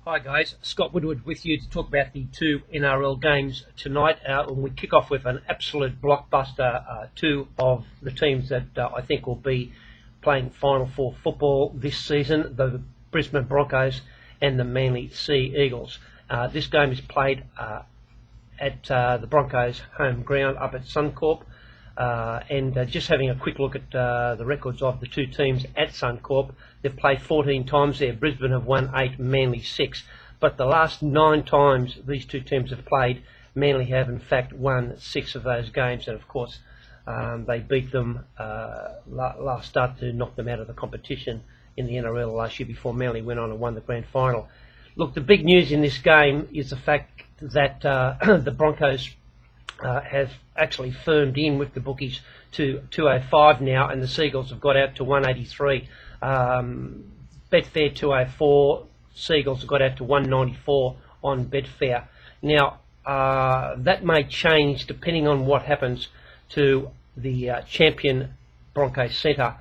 Hi guys, Scott Woodward with you to talk about the two NRL games tonight. And we kick off with an absolute blockbuster, two of the teams that I think will be playing Final Four football this season, the Brisbane Broncos and the Manly Sea Eagles. This game is played at the Broncos' home ground up at Suncorp. Just having a quick look at the records of the two teams at Suncorp, they've played 14 times there. Brisbane have won 8, Manly 6. But the last 9 times these two teams have played, Manly have in fact won 6 of those games. And of course, they beat them last start to knock them out of the competition in the NRL last year before Manly went on and won the grand final. Look, the big news in this game is the fact that the Broncos have actually firmed in with the bookies to 205 now, and the Seagulls have got out to 183. Betfair 204, Seagulls have got out to 194 on Betfair. Now, that may change depending on what happens to the champion Broncos centre,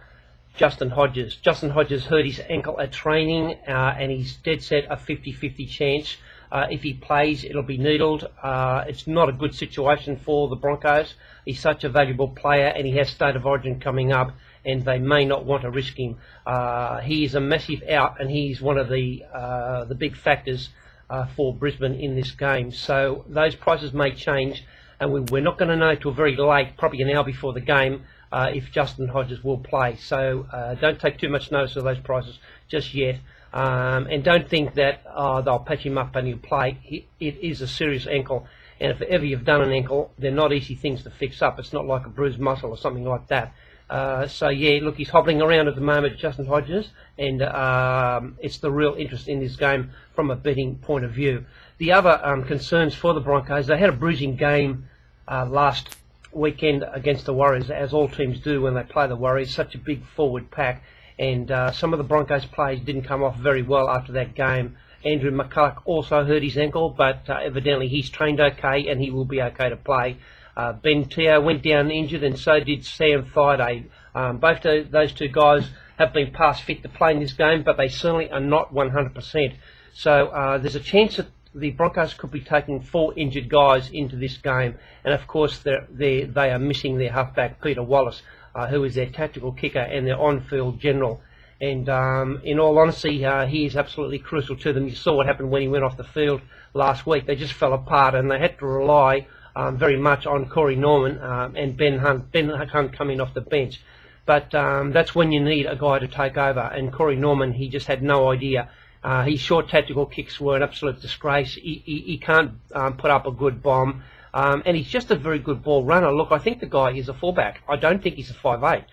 Justin Hodges. Justin Hodges hurt his ankle at training, and he's dead set a 50-50 chance. If he plays, it'll be needled. It's not a good situation for the Broncos. He's such a valuable player, and he has State of Origin coming up, and they may not want to risk him. He is a massive out, and he's one of the big factors for Brisbane in this game. So those prices may change, and we're not going to know till very late, probably an hour before the game, if Justin Hodges will play. So don't take too much notice of those prices just yet. And don't think that they'll patch him up and he'll play. It is a serious ankle, and if ever you've done an ankle, they're not easy things to fix up. It's not like a bruised muscle or something like that. So yeah, look, he's hobbling around at the moment, Justin Hodges, and it's the real interest in this game from a betting point of view. The other concerns for the Broncos, they had a bruising game last weekend against the Warriors, as all teams do when they play the Warriors, such a big forward pack. And some of the Broncos players didn't come off very well after that game. Andrew McCulloch also hurt his ankle, but evidently he's trained okay and he will be okay to play. Ben Teo went down injured, and so did Sam Thaiday. Both those two guys have been past fit to play in this game, but they certainly are not 100%. So there's a chance that the Broncos could be taking 4 injured guys into this game. And of course, they are missing their halfback, Peter Wallace, who is their tactical kicker and their on-field general. And in all honesty, he is absolutely crucial to them. You saw what happened when he went off the field last week. They just fell apart, and they had to rely very much on Corey Norman and Ben Hunt. Ben Hunt coming off the bench. But that's when you need a guy to take over. And Corey Norman, he just had no idea. His short tactical kicks were an absolute disgrace. He can't put up a good bomb. And he's just a very good ball runner. Look, I think the guy is a fullback. I don't think he's a 5'8".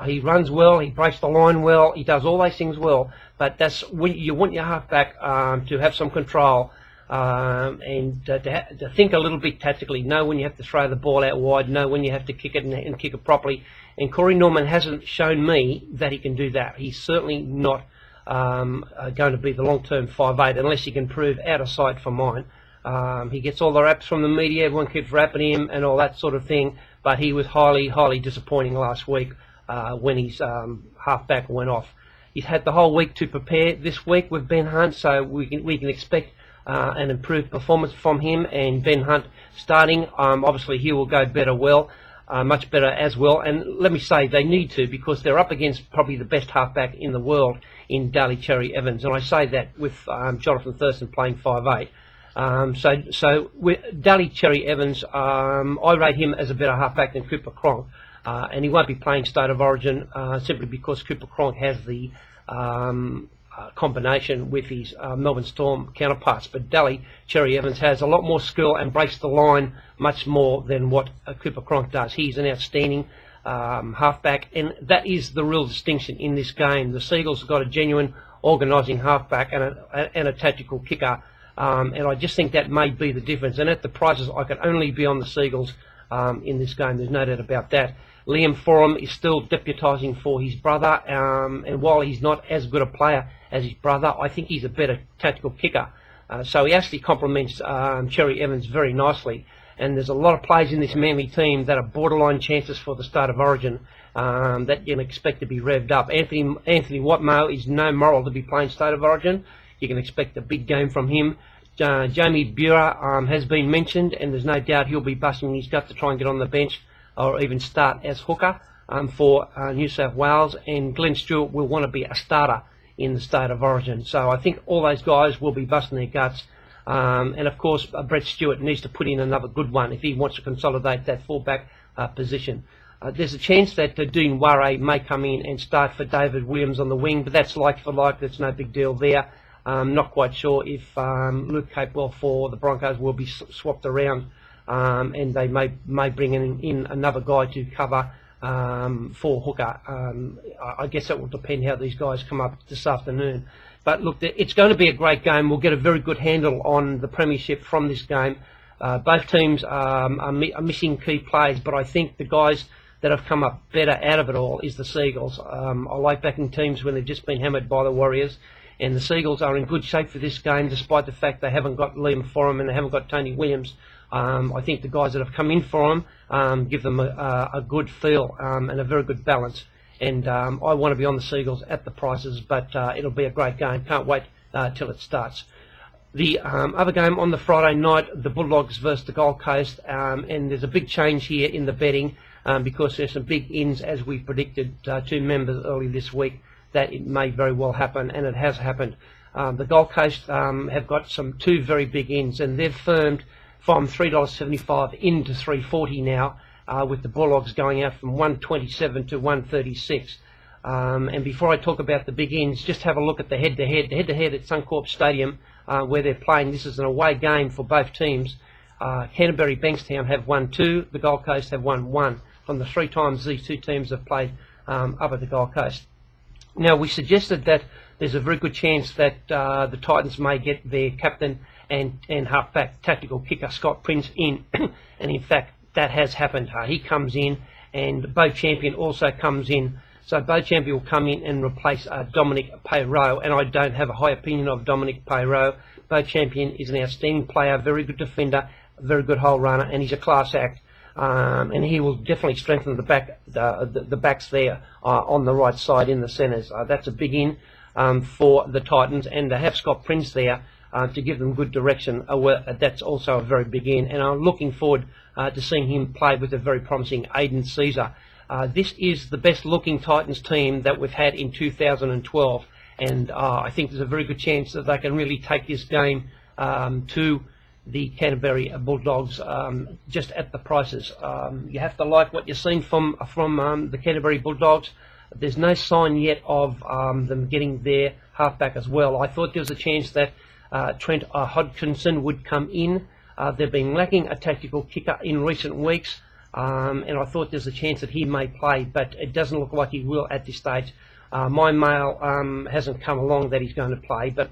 He runs well, he breaks the line well, he does all those things well, but that's when you want your halfback to have some control and to think a little bit tactically, know when you have to throw the ball out wide, know when you have to kick it and kick it properly. And Corey Norman hasn't shown me that he can do that. He's certainly not going to be the long-term 5'8", unless he can prove out of sight for mine. He gets all the raps from the media, everyone keeps rapping him and all that sort of thing, but he was highly, highly disappointing last week when his halfback went off. He's had the whole week to prepare this week with Ben Hunt, so we can expect an improved performance from him. And Ben Hunt starting, obviously he will go much better as well. And let me say, they need to, because they're up against probably the best halfback in the world in Daly Cherry Evans, and I say that with Jonathan Thurston playing 5'8". So with Daly Cherry Evans, I rate him as a better halfback than Cooper Cronk, and he won't be playing State of Origin simply because Cooper Cronk has the combination with his Melbourne Storm counterparts. But Daly Cherry Evans has a lot more skill and breaks the line much more than what Cooper Cronk does. He's an outstanding halfback, and that is the real distinction in this game. The Seagulls have got a genuine organising halfback and a tactical kicker. And I just think that may be the difference. And at the prices, I can only be on the Seagulls in this game. There's no doubt about that. Liam Forum is still deputising for his brother. And while he's not as good a player as his brother, I think he's a better tactical kicker. So he actually complements Cherry Evans very nicely. And there's a lot of players in this Manly team that are borderline chances for the State of Origin that you can expect to be revved up. Anthony Watmoe is no moral to be playing State of Origin. You can expect a big game from him. Jamie Buhrer has been mentioned, and there's no doubt he'll be busting his gut to try and get on the bench or even start as hooker for New South Wales. And Glenn Stewart will want to be a starter in the State of Origin. So I think all those guys will be busting their guts. And of course, Brett Stewart needs to put in another good one if he wants to consolidate that fullback position. There's a chance that Dean Warre may come in and start for David Williams on the wing, but that's like for like. That's no big deal there. Not quite sure if Luke Capewell for the Broncos will be swapped around, and they may bring in another guy to cover for hooker. I guess that will depend how these guys come up this afternoon. But look, it's going to be a great game. We'll get a very good handle on the premiership from this game. Both teams are missing key players, but I think the guys that have come up better out of it all is the Seagulls. I like backing teams when they've just been hammered by the Warriors, and the Seagulls are in good shape for this game, despite the fact they haven't got Liam Foran and they haven't got Tony Williams. I think the guys that have come in for them give them a good feel and a very good balance. And I want to be on the Seagulls at the prices, but it'll be a great game. Can't wait till it starts. The other game on the Friday night, the Bulldogs versus the Gold Coast, and there's a big change here in the betting because there's some big ins, as we predicted to members early this week, that it may very well happen, and it has happened. The Gold Coast have got two very big ins, and they've firmed from $3.75 into $3.40 now, with the Bulldogs going out from $1.27 to $1.36. And before I talk about the big ins, just have a look at the head-to-head. The head-to-head at Suncorp Stadium, where they're playing. This is an away game for both teams. Canterbury Bankstown have won 2. The Gold Coast have won 1 from the 3 times these two teams have played up at the Gold Coast. Now, we suggested that there's a very good chance that the Titans may get their captain and halfback tactical kicker Scott Prince in, and in fact that has happened. He comes in, and Beau Champion also comes in. So Beau Champion will come in and replace Dominique Peyroux, and I don't have a high opinion of Dominique Peyroux. Beau Champion is an outstanding player, very good defender, very good hole runner, and he's a class act. And he will definitely strengthen the backs there on the right side in the centres. That's a big in for the Titans, and to have Scott Prince there to give them good direction, that's also a very big in. And I'm looking forward to seeing him play with a very promising Aidan Caesar. This is the best looking Titans team that we've had in 2012, and I think there's a very good chance that they can really take this game to the Canterbury Bulldogs just at the prices. You have to like what you're seeing from the Canterbury Bulldogs. There's no sign yet of them getting their halfback as well. I thought there was a chance that Trent Hodkinson would come in. They've been lacking a tactical kicker in recent weeks, and I thought there's a chance that he may play, but it doesn't look like he will at this stage. My mail hasn't come along that he's going to play, but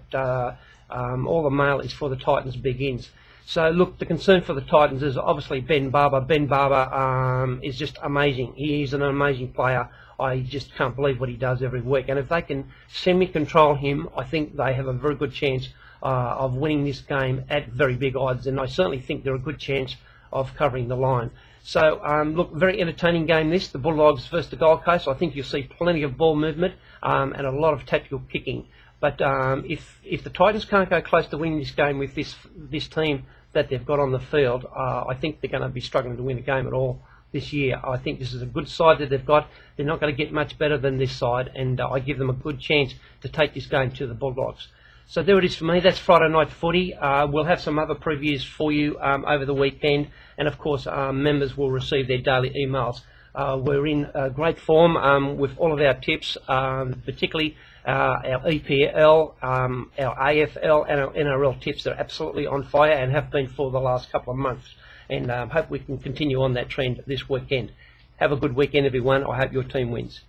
all the mail is for the Titans' big ins. So look, the concern for the Titans is obviously Ben Barba. Ben Barba is just amazing. He is an amazing player. I just can't believe what he does every week. And if they can semi-control him, I think they have a very good chance of winning this game at very big odds. And I certainly think they're a good chance of covering the line. So look, very entertaining game this, the Bulldogs versus the Gold Coast. I think you'll see plenty of ball movement and a lot of tactical kicking. But if the Titans can't go close to winning this game with this team that they've got on the field, I think they're going to be struggling to win a game at all this year. I think this is a good side that they've got. They're not going to get much better than this side, and I give them a good chance to take this game to the Bulldogs. So there it is for me. That's Friday Night Footy. We'll have some other previews for you over the weekend, and of course members will receive their daily emails. We're in great form with all of our tips, particularly our EPL, our AFL and our NRL tips are absolutely on fire and have been for the last couple of months. And hope we can continue on that trend this weekend. Have a good weekend, everyone. I hope your team wins.